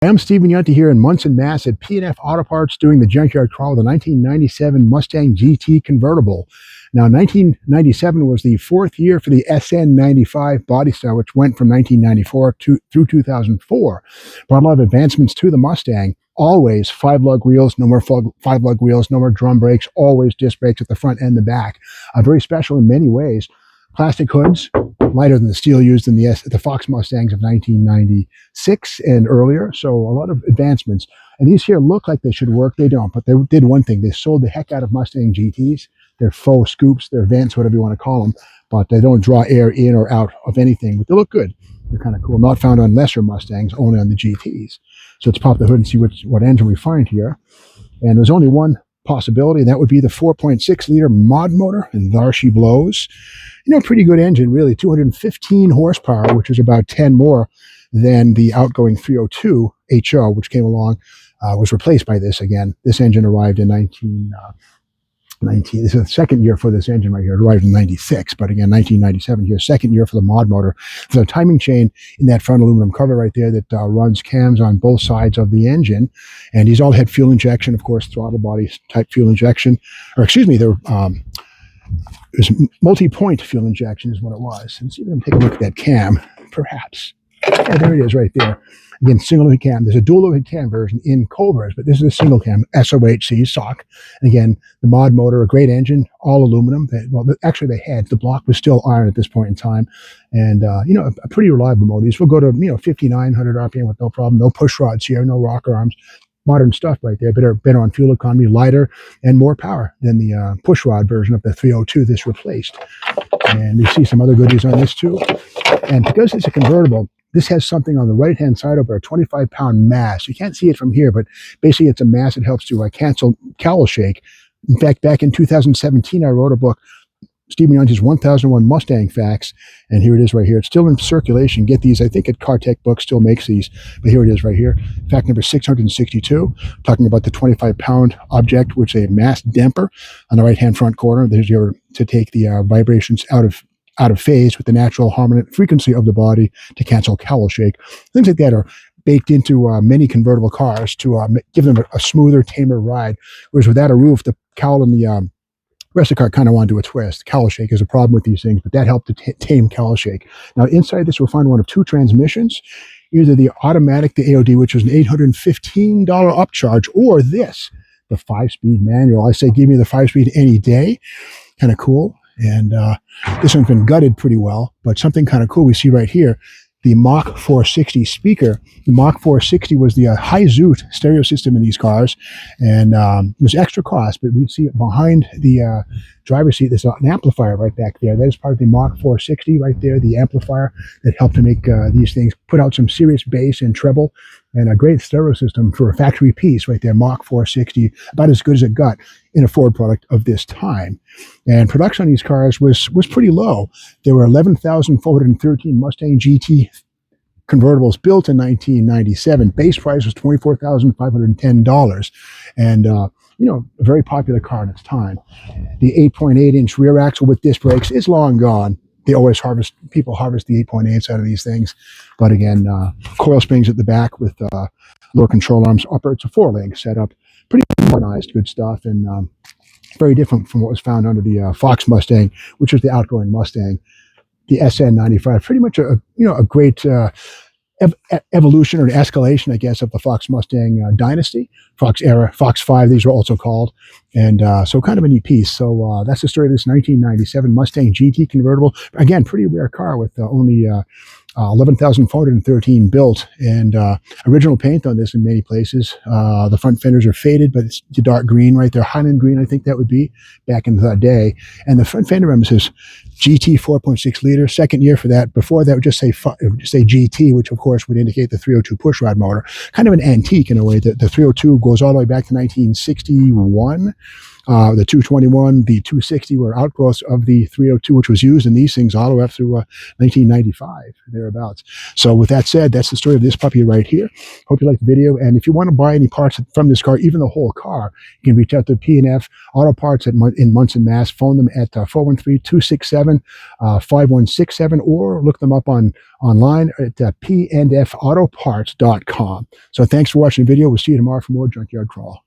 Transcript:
I'm Stephen Yunty here in Munson, Mass. at P&F Auto Parts doing the junkyard crawl of the 1997 Mustang GT convertible. Now, 1997 was the fourth year for the SN95 body style, which went from 1994 through 2004. Brought a lot of advancements to the Mustang. Always 5-lug wheels, no more 5-lug wheels, no more drum brakes, always disc brakes at the front and the back. Very special in many ways. Plastic hoods, lighter than the steel used in the Fox Mustangs of 1996 and earlier. So a lot of advancements. And these here look like they should work. They don't, but they did one thing. They sold the heck out of Mustang GTs. They're faux scoops, they're vents, whatever you want to call them, but they don't draw air in or out of anything, but they look good. They're kind of cool. Not found on lesser Mustangs, only on the GTs. So let's pop the hood and see what engine we find here. And there's only one possibility, and that would be the 4.6-liter mod motor, and there she blows. You know, pretty good engine, really. 215 horsepower, which is about 10 more than the outgoing 302 HO, which came along, was replaced by this again. This engine arrived in 19. This is the second year for this engine right here. It arrived in 96, but again, 1997 here, second year for the mod motor. There's a timing chain in that front aluminum cover right there that runs cams on both sides of the engine. And these all had fuel injection, of course, throttle body type fuel injection, or excuse me, they're it was multi-point fuel injection is what it was. Let's see if we can take a look at that cam, perhaps. Yeah, there it is right there. Again, single overhead cam. There's a dual overhead cam version in Cobras, but this is a single cam, SOHC SOHC. And again, the mod motor, a great engine, all aluminum. Actually, they had. The block was still iron at this point in time. And, you know, a pretty reliable motor. These will go to, 5,900 RPM with no problem. No push rods here, no rocker arms. Modern stuff right there, better on fuel economy, lighter, and more power than the push rod version of the 302 this replaced. And you see some other goodies on this too. And because it's a convertible, this has something on the right-hand side over a 25-pound mass. You can't see it from here, but basically it's a mass that helps to cancel cowl shake. In fact, back in 2017, I wrote a book, Stephen Yunty's 1001 Mustang Facts, and here it is right here. It's still in circulation. Get these. I think at CarTech Books still makes these, but here it is right here. Fact number 662, talking about the 25-pound object, which is a mass damper on the right-hand front corner. There's your to take the vibrations out of phase with the natural harmonic frequency of the body to cancel cowl shake. Things like that are baked into many convertible cars to give them a smoother, tamer ride. Whereas without a roof, the cowl and the rest of the car kind of wanted to do a twist. Cowl shake is a problem with these things, but that helped to tame cowl shake. Now, inside this, we'll find one of two transmissions, either the automatic, the AOD, which was an $815 upcharge, or this, the 5-speed manual. I say, give me the 5-speed any day. Kind of cool. And this one's been gutted pretty well, but something kind of cool we see right here, the Mach 460 speaker. The Mach 460 was the high-zoot stereo system in these cars, and it was extra cost, but we'd see it behind the driver's seat. There's an amplifier right back there. That is part of the Mach 460 right there, the amplifier that helped to make these things put out some serious bass and treble, and a great stereo system for a factory piece right there, Mach 460, about as good as it got in a Ford product of this time. And production on these cars was pretty low. There were 11,413 Mustang GT convertibles built in 1997. Base price was $24,510. And, a very popular car in its time. The 8.8-inch rear axle with disc brakes is long gone. They always people harvest the 8.8s out of these things. But again, coil springs at the back with lower control arms upper. It's a 4-leg setup. Pretty modernized, good stuff, and very different from what was found under the Fox Mustang, which was the outgoing Mustang. The SN95, pretty much a great evolution or an escalation, I guess, of the Fox Mustang dynasty, Fox era, Fox 5, these were also called. And so kind of a neat piece. So that's the story of this 1997 Mustang GT convertible. Again, pretty rare car with only 11,413 built, and original paint on this in many places. The front fenders are faded, but it's the dark green right there, Highland green, I think that would be back in the day. And the front fender says GT 4.6 liter, second year for that. Before that, it would just say GT, which of course would indicate the 302 pushrod motor. Kind of an antique in a way. The 302 goes all the way back to 1961. The 221, the 260 were outgrowths of the 302, which was used in these things all the way up through 1995, thereabouts. So with that said, that's the story of this puppy right here. Hope you liked the video. And if you want to buy any parts from this car, even the whole car, you can reach out to P&F Auto Parts in Munson, Mass. Phone them at 413-267-5167 or look them up online at pndfautoparts.com. So thanks for watching the video. We'll see you tomorrow for more Junkyard Crawl.